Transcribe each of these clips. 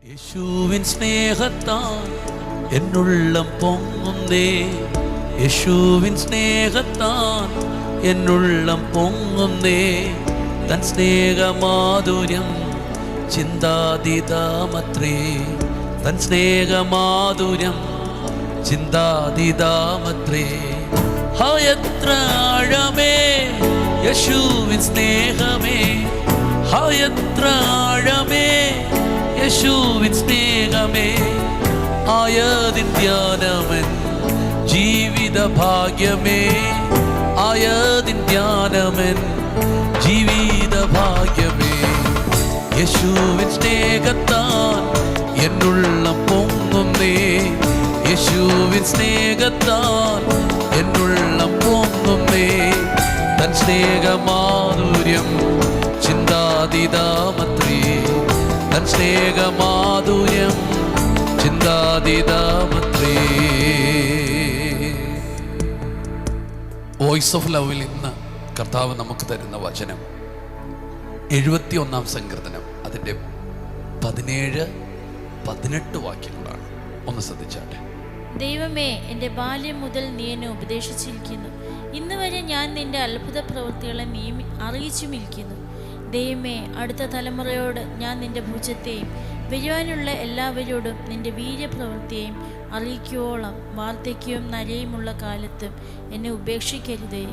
യേശുവിൻ സ്നേഹത്താൽ എന്നുള്ളം പൊങ്ങുന്നേ, യേശുവിൻ സ്നേഹത്താൽ എന്നുള്ളം പൊങ്ങുന്നേ. തൻ സ്നേഹമാധുര്യം ചിന്താതീതമത്രേ, തൻ സ്നേഹമാധുര്യം ചിന്താതീതമത്രേ. എത്ര ആഴമേ യേശുവിൻ സ്നേഹമേ, എത്ര ആഴമേ യേശുവിൻ സ്നേഹമേ. ആയതിൻ ധ്യാനമൻ ജീവിത ഭാഗ്യമേ, ആയതിൻ ധ്യാനമൻ ജീവിത ഭാഗ്യമേ. യേശുവിൻ സ്നേഹത്താൽ എന്നുള്ളം പൊങ്ങുന്നേ, യേശുവിൻ സ്നേഹത്താൽ എന്നുള്ളം പൊങ്ങുന്നേ. തൻ സ്നേഹമാധുര്യം ചിന്താതീതമത്രേ, തൻ സ്നേഹമാധുര്യം ചിന്താതീതമത്രേ. വോയിസ് ഓഫ് ലവിൽ ഇന്ന് കർത്താവ് നമുക്ക് തരുന്ന വചനം 71-ാം സങ്കീർത്തനം, അതിൻ്റെ 17-18 വാക്യങ്ങളാണ്. ഒന്ന് ശ്രദ്ധിച്ചാട്ടെ. ദൈവമേ, എൻ്റെ ബാല്യം മുതൽ നീ എന്നെ ഉപദേശിച്ചിരിക്കുന്നു. ഇന്ന് വരെ ഞാൻ നിന്റെ അത്ഭുത പ്രവൃത്തികളെ നീ അറിയിച്ചുമിരിക്കുന്നു. ദൈവമേ, അടുത്ത തലമുറയോട് ഞാൻ നിന്റെ ഭുജത്തെയും വരുവാനുള്ള എല്ലാവരോടും നിന്റെ വീര്യപ്രവൃത്തിയെയും അറിയിക്കുവോളം വാർദ്ധക്യവും നരയുമുള്ള കാലത്തും എന്നെ ഉപേക്ഷിക്കരുതേ.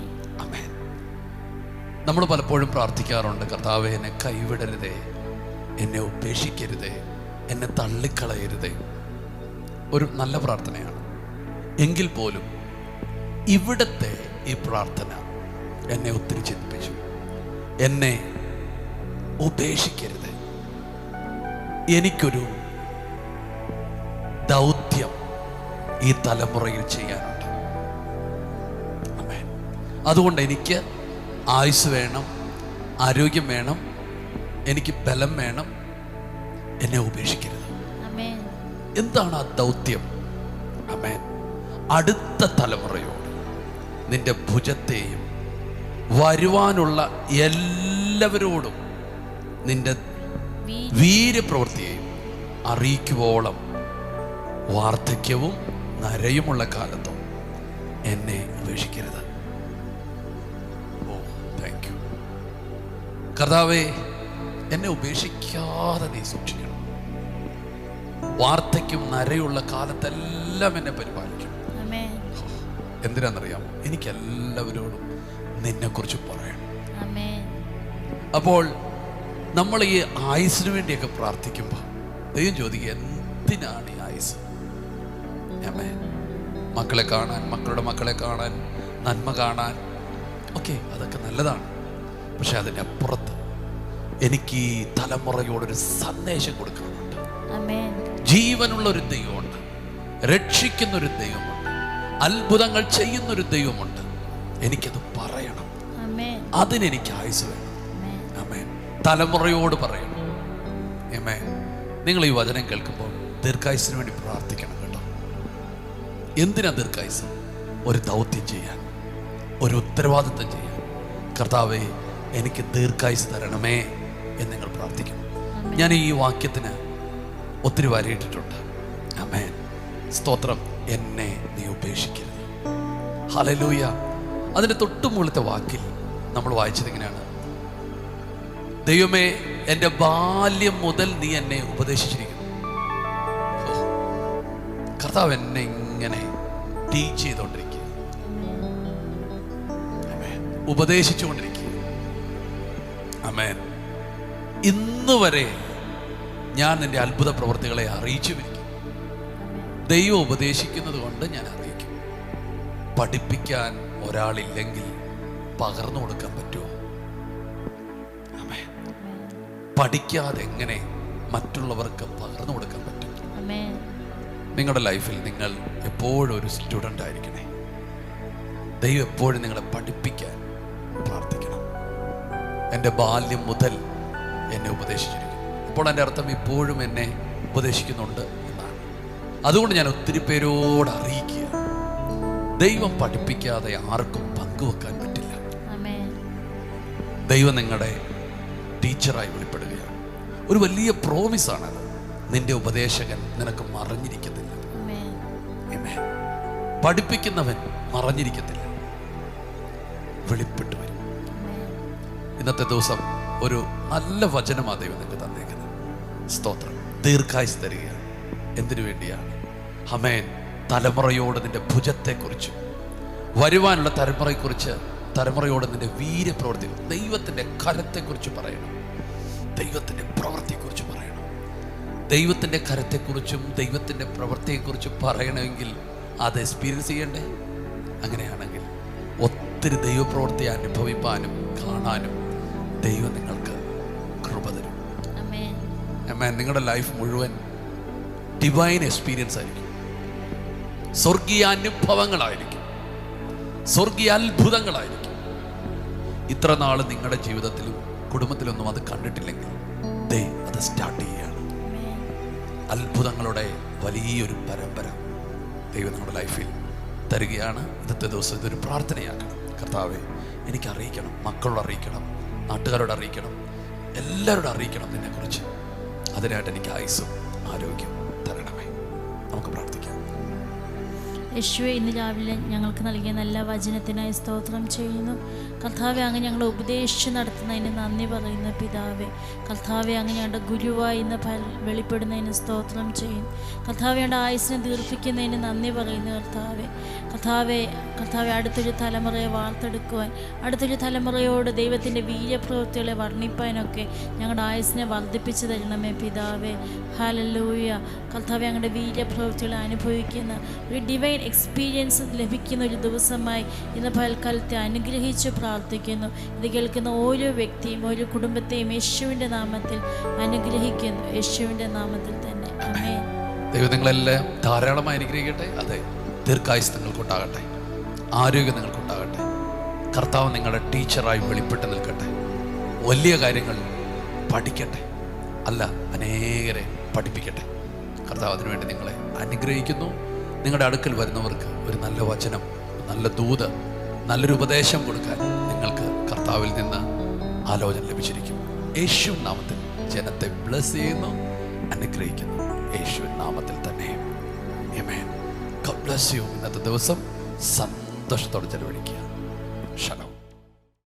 ആമേൻ. നമ്മൾ പലപ്പോഴും പ്രാർത്ഥിക്കാറുണ്ട്, കർത്താവേ എന്നെ കൈവിടരുതേ, എന്നെ ഉപേക്ഷിക്കരുതേ, എന്നെ തള്ളിക്കളയരുതേ. ഒരു നല്ല പ്രാർത്ഥനയാണ്. എങ്കിൽ പോലും ഇവിടുത്തെ ഈ പ്രാർത്ഥന എന്നെ ഒത്തിരി ചിന്തിപ്പിച്ചു. എന്നെ ഉപേക്ഷിക്കരുത്. എനിക്കൊരു ദൗത്യം ഈ തലമുറയിൽ ചെയ്യാനുണ്ട്. ആമേൻ. അതുകൊണ്ട് എനിക്ക് ആയുസ് വേണം, ആരോഗ്യം വേണം, എനിക്ക് ബലം വേണം. എന്നെ ഉപേക്ഷിക്കരുത്. എന്താണ് ആ ദൗത്യം? ആമേൻ. അടുത്ത തലമുറയോട് നിന്റെ ഭുജത്തെയും വരുവാനുള്ള എല്ലാവരോടും നിന്റെ വീര്യപ്രവൃത്തിയെയും അറിയിക്കുവോളം വാർദ്ധക്യവും നരയുമുള്ള കാലത്തും എന്നെ ഉപേക്ഷിക്കരുത്. ഓ, താങ്ക് യു കർത്താവേ, എന്നെ ഉപേക്ഷിക്കാതെ നീ സൂക്ഷിക്കണം. വാർദ്ധക്യം നരയുള്ള കാലത്തെല്ലാം എന്നെ പരിപാലിക്കും. എന്തിനാണെന്നറിയാമോ? എനിക്ക് എല്ലാവരോടും നിന്നെക്കുറിച്ച് പറയണം. അപ്പോൾ നമ്മൾ ഈ ആയുസിന് വേണ്ടിയൊക്കെ പ്രാർത്ഥിക്കുമ്പോൾ ദൈവം ചോദിക്കുക, എന്തിനാണ് ഈ ആയുസ്? മക്കളെ കാണാൻ, മക്കളുടെ മക്കളെ കാണാൻ, നന്മ കാണാൻ, ഓക്കെ, അതൊക്കെ നല്ലതാണ്. പക്ഷെ അതിൻ്റെ അപ്പുറത്ത് എനിക്ക് ഈ തലമുറയോടൊരു സന്ദേശം കൊടുക്കുന്നുണ്ട്. ജീവനുള്ള ഒരു ദൈവമുണ്ട്, രക്ഷിക്കുന്നൊരു ദൈവമുണ്ട്, അത്ഭുതങ്ങൾ ചെയ്യുന്നൊരു ദൈവമുണ്ട്. എനിക്കത് പറയണം. അതിനെനിക്ക് ആയുസ് വേണം. ആമേൻ. തലമുറയോട് പറയണം. ആമേൻ. നിങ്ങൾ ഈ വചനം കേൾക്കുമ്പോൾ ദീർഘായുസിന് വേണ്ടി പ്രാർത്ഥിക്കണം കേട്ടോ. എന്തിനാ ദീർഘായുസ്? ഒരു ദൗത്യം ചെയ്യാൻ, ഒരു ഉത്തരവാദിത്വം ചെയ്യാൻ. കർത്താവേ, എനിക്ക് ദീർഘായുസ് തരണമേ എന്ന് നിങ്ങൾ പ്രാർത്ഥിക്കണം. ഞാൻ ഈ വാക്യത്തിന് ഒത്തിരി വരയിട്ടിട്ടുണ്ട്. ആമേൻ. സ്തോത്രം. എന്നെ നീ ഉപേക്ഷിക്കരുത്. ഹല്ലേലൂയ. അതിൻ്റെ തൊട്ടുമുകളിലത്തെ വാക്കിൽ നമ്മൾ വായിച്ചത് ഇങ്ങനെയാണ്: ദൈവമേ, എൻ്റെ ബാല്യം മുതൽ നീ എന്നെ ഉപദേശിച്ചിരിക്കുന്നു. കർത്താവ് എന്നെ ഇങ്ങനെ ടീച്ച് ചെയ്തുകൊണ്ടിരിക്കുക, ഉപദേശിച്ചുകൊണ്ടിരിക്കുക. ആമേൻ. ഇന്ന് വരെ ഞാൻ നിന്റെ അത്ഭുത പ്രവൃത്തികളെ അറിയിച്ചു വരിക്കും. ദൈവം ഉപദേശിക്കുന്നത് കൊണ്ട് ഞാൻ അറിയിക്കും. പഠിപ്പിക്കാൻ ഒരാളില്ലെങ്കിൽ പകർന്നു കൊടുക്കാൻ പറ്റുമോ? ആമേൻ. പഠിക്കാതെ എങ്ങനെ മറ്റുള്ളവർക്ക് പകർന്നു കൊടുക്കാൻ പറ്റും? നിങ്ങളുടെ ലൈഫിൽ നിങ്ങൾ എപ്പോഴും ഒരു സ്റ്റുഡൻ്റ് ആയിരിക്കണേ. ദൈവം എപ്പോഴും നിങ്ങളെ പഠിപ്പിക്കാൻ പ്രാർത്ഥിക്കണം. എൻ്റെ ബാല്യം മുതൽ എന്നെ ഉപദേശിച്ചിരിക്കും. ഇപ്പോൾ എൻ്റെ അർത്ഥം ഇപ്പോഴും എന്നെ ഉപദേശിക്കുന്നുണ്ട് എന്നാണ്. അതുകൊണ്ട് ഞാൻ ഒത്തിരി പേരോട് അറിയിക്കുക, ദൈവം പഠിപ്പിക്കാതെ ആർക്കും പങ്കുവെക്കാൻ പറ്റില്ല. ദൈവം നിങ്ങളുടെ ടീച്ചറായി വെളിപ്പെടുകയാണ്. ഒരു വലിയ പ്രോമിസാണത്. നിന്റെ ഉപദേശകൻ നിനക്ക് മറഞ്ഞിരിക്കത്തില്ല. ആമേൻ. ആമേൻ. പഠിപ്പിക്കുന്നവൻ മറഞ്ഞിരിക്കത്തില്ല, വെളിപ്പെട്ട് വരും. ഇന്നത്തെ ദിവസം ഒരു നല്ല വചനമാണ് ദൈവം നിങ്ങൾക്ക് തന്നേക്കുന്നത്. സ്തോത്രം. ദീർഘായുസ് തരികയാണ്. എന്തിനു വേണ്ടിയാണ്? ആമേൻ. തലമുറയോട് നിന്റെ ഭുജത്തെക്കുറിച്ചും വരുവാനുള്ള തലമുറയോട് നിന്റെ വീര്യപ്രവൃത്തി, ദൈവത്തിൻ്റെ കരത്തെക്കുറിച്ച് പറയണം, ദൈവത്തിൻ്റെ പ്രവൃത്തിയെക്കുറിച്ച് പറയണം. ദൈവത്തിൻ്റെ കരത്തെക്കുറിച്ചും ദൈവത്തിൻ്റെ പ്രവൃത്തിയെക്കുറിച്ചും പറയണമെങ്കിൽ അത് എക്സ്പീരിയൻസ് ചെയ്യണ്ടേ? അങ്ങനെയാണെങ്കിൽ ഒത്തിരി ദൈവപ്രവൃത്തി അനുഭവിപ്പാനും കാണാനും ദൈവം നിങ്ങൾക്ക് കൃപ തരും. ആമേൻ. നിങ്ങളുടെ ലൈഫ് മുഴുവൻ ഡിവൈൻ എക്സ്പീരിയൻസ് ആയിരിക്കും, സ്വർഗീയ അനുഭവങ്ങളായിരിക്കും, സ്വർഗീയ അത്ഭുതങ്ങളായിരിക്കും. ഇത്ര നാൾ നിങ്ങളുടെ ജീവിതത്തിലും കുടുംബത്തിലൊന്നും അത് കണ്ടിട്ടില്ലെങ്കിൽ അത് സ്റ്റാർട്ട് ചെയ്യുകയാണ്. അത്ഭുതങ്ങളുടെ വലിയൊരു പരമ്പര ദൈവം നമ്മുടെ ലൈഫിൽ തരികയാണ്. ഇന്നത്തെ ദിവസം ഇതൊരു പ്രാർത്ഥനയാക്കണം. കർത്താവേ, എനിക്ക് അറിയിക്കണം, മക്കളോട് അറിയിക്കണം, നാട്ടുകാരോട് അറിയിക്കണം, എല്ലാവരോടും അറിയിക്കണം നിന്നെക്കുറിച്ച്. അതിനായിട്ട് എനിക്ക് ആയുസ്സും ആരോഗ്യം തരണമേ. നമുക്ക് പ്രാർത്ഥിക്കാം. യേശുവേ, ഇന്ന് രാവിലെ ഞങ്ങൾക്ക് നൽകിയ നല്ല വചനത്തിനായി സ്തോത്രം ചെയ്യുന്നു. കർത്താവെ, അങ്ങ് ഞങ്ങളെ ഉപദേശിച്ച് നടത്തുന്നതിന് നന്ദി പറയുന്ന പിതാവേ. കർത്താവെ, അങ്ങ് ഞങ്ങളുടെ ഗുരുവായി ഇന്ന് വെളിപ്പെടുന്നതിന് സ്തോത്രം ചെയ്യുന്നു. കർത്താവെ, ഞങ്ങളുടെ ആയുസ്സിനെ ദീർഘിക്കുന്നതിന് നന്ദി പറയുന്ന കർത്താവെ, അടുത്തൊരു തലമുറയെ വാർത്തെടുക്കുവാൻ, അടുത്തൊരു തലമുറയോട് ദൈവത്തിൻ്റെ വീര്യപ്രവൃത്തികളെ വർണ്ണിപ്പാനൊക്കെ ഞങ്ങളുടെ ആയുസ്സിനെ വർദ്ധിപ്പിച്ചു തരണമേ പിതാവേ. ഹല്ലേലൂയ. കർത്താവെ, ഞങ്ങളുടെ വീര്യപ്രവൃത്തികളെ അനുഭവിക്കുന്ന ഒരു ഡിവൈൻ എക്സ്പീരിയൻസ് ലഭിക്കുന്ന ഒരു ദിവസമായി ഇന്ന് പൽക്കാലത്തെ അനുഗ്രഹിച്ച് പ്രാർത്ഥിക്കുന്നു. ഇത് കേൾക്കുന്ന ഓരോ വ്യക്തിയും ഓരോ കുടുംബത്തെയും യേശുവിൻ്റെ നാമത്തിൽ അനുഗ്രഹിക്കുന്നു. യേശുവിൻ്റെ നാമത്തിൽ തന്നെ ആമേൻ. ദൈവം നിങ്ങളെല്ലാം ധാരാളമായി അനുഗ്രഹിക്കട്ടെ. അതെ, ദീർഘായുസ് നിങ്ങൾക്കുണ്ടാകട്ടെ, ആരോഗ്യം നിങ്ങൾക്കുണ്ടാകട്ടെ. കർത്താവ് നിങ്ങളുടെ ടീച്ചറായി വെളിപ്പെട്ട് നിൽക്കട്ടെ. വലിയ കാര്യങ്ങൾ പഠിക്കട്ടെ, അല്ല അനേകരെ പഠിപ്പിക്കട്ടെ. കർത്താവ് അതിനുവേണ്ടി നിങ്ങളെ അനുഗ്രഹിക്കുന്നു. നിങ്ങളുടെ അടുക്കൽ വരുന്നവർക്ക് ഒരു നല്ല വചനം, നല്ല ദൂത്, നല്ലൊരു ഉപദേശം കൊടുക്കാൻ നിങ്ങൾക്ക് കർത്താവിൽ നിന്ന് ആലോചന ലഭിച്ചിരിക്കും. യേശു നാമത്തിൽ ജനത്തെ ബ്ലസ് ചെയ്യുന്നു, അനുഗ്രഹിക്കുന്നു. യേശു നാമത്തിൽ തന്നെ. ആമേൻ. God bless you. ഇന്നത്തെ ദിവസം സന്തോഷത്തോടെ ചെലവഴിക്കുക. ശരണം.